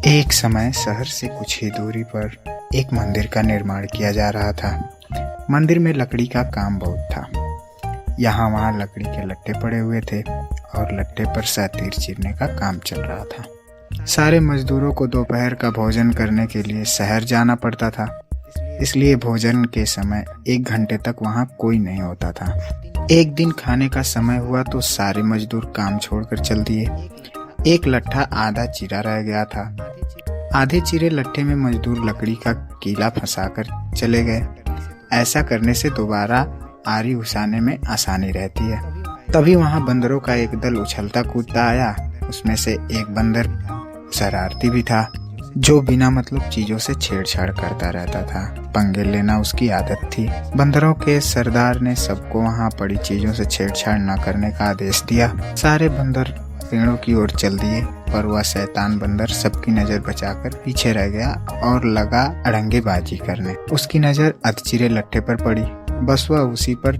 एक समय शहर से कुछ ही दूरी पर एक मंदिर का निर्माण किया जा रहा था। मंदिर में लकड़ी का काम बहुत था। यहाँ वहाँ लकड़ी के लट्ठे पड़े हुए थे और लट्ठे पर सतीर चीरने का काम चल रहा था। सारे मजदूरों को दोपहर का भोजन करने के लिए शहर जाना पड़ता था, इसलिए भोजन के समय 1 घंटे तक वहाँ कोई नहीं होता था। एक दिन खाने का समय हुआ तो सारे मजदूर काम छोड़कर चल दिए। एक लट्ठा आधा चिरा रह गया था। आधे चिरे लट्ठे में मजदूर लकड़ी का कीला फंसाकर चले गए। ऐसा करने से दोबारा आरी उसाने में आसानी रहती है। तभी वहां बंदरों का एक दल उछलता कूदता आया। उसमें से एक बंदर शरारती भी था, जो बिना मतलब चीजों से छेड़छाड़ करता रहता था। पंगे लेना उसकी आदत थी। बंदरों के सरदार ने सबको वहां पड़ी चीजों से छेड़छाड़ न करने का आदेश दिया। सारे बंदर पेड़ों की ओर चल दिए, पर वह शैतान बंदर सबकी नजर बचाकर पीछे रह गया और लगा अड़ंगेबाजी करने। उसकी नजर अधचिरे लट्ठे पर पड़ी। बस वह उसी पर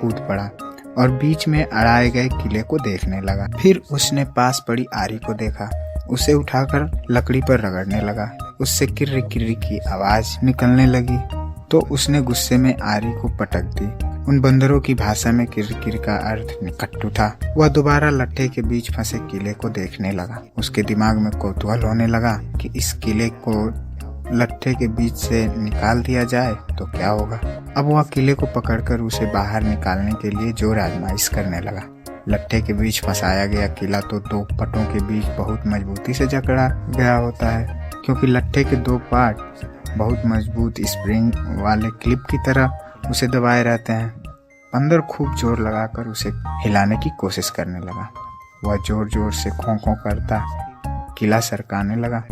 कूद पड़ा और बीच में अड़ाए गए किले को देखने लगा। फिर उसने पास पड़ी आरी को देखा। उसे उठाकर लकड़ी पर रगड़ने लगा। उससे किर्र किर्र की आवाज निकलने लगी तो उसने गुस्से में आरी को पटक दी। उन बंदरों की भाषा में किर्र किर्र का अर्थ निकट्टू था। वह दोबारा लट्ठे के बीच फंसे किले को देखने लगा। उसके दिमाग में कौतूहल होने लगा कि इस किले को लट्ठे के बीच से निकाल दिया जाए तो क्या होगा। अब वह किले को पकड़कर उसे बाहर निकालने के लिए जोर आजमाइश करने लगा। लट्ठे के बीच फंसाया गया किला तो 2 पटों के बीच बहुत मजबूती से जकड़ा गया होता है, क्योंकि लट्ठे के 2 पार्ट बहुत मजबूत स्प्रिंग वाले क्लिप की तरह उसे दबाए रहते हैं। बंदर खूब जोर लगाकर उसे हिलाने की कोशिश करने लगा। वह जोर जोर से खों खों करता किला सरकाने लगा।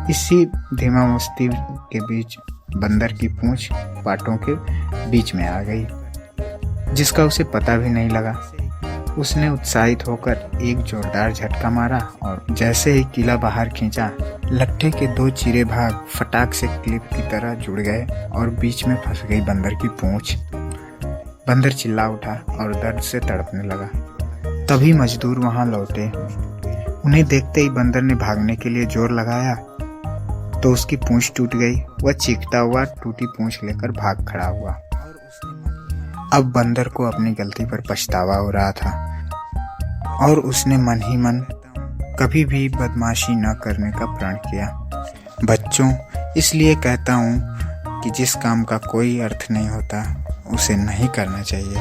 इसी धीमा मस्ती के बीच बंदर की पूंछ पाटों के बीच में आ गई, जिसका उसे पता भी नहीं लगा। उसने उत्साहित होकर एक जोरदार झटका मारा और जैसे ही किला बाहर खींचा, लट्ठे के 2 चिरे भाग फटाक से क्लिप की तरह जुड़ गए और बीच में फंस गई बंदर की पूंछ। बंदर चिल्ला उठा और दर्द से तड़पने लगा। तभी मजदूर वहां लौटे। उन्हें देखते ही बंदर ने भागने के लिए जोर लगाया तो उसकी पूंछ टूट गई। वह चीखता हुआ टूटी पूंछ लेकर भाग खड़ा हुआ। अब बंदर को अपनी गलती पर पछतावा हो रहा था और उसने मन ही मन कभी भी बदमाशी न करने का प्रण किया। बच्चों, इसलिए कहता हूँ कि जिस काम का कोई अर्थ नहीं होता उसे नहीं करना चाहिए।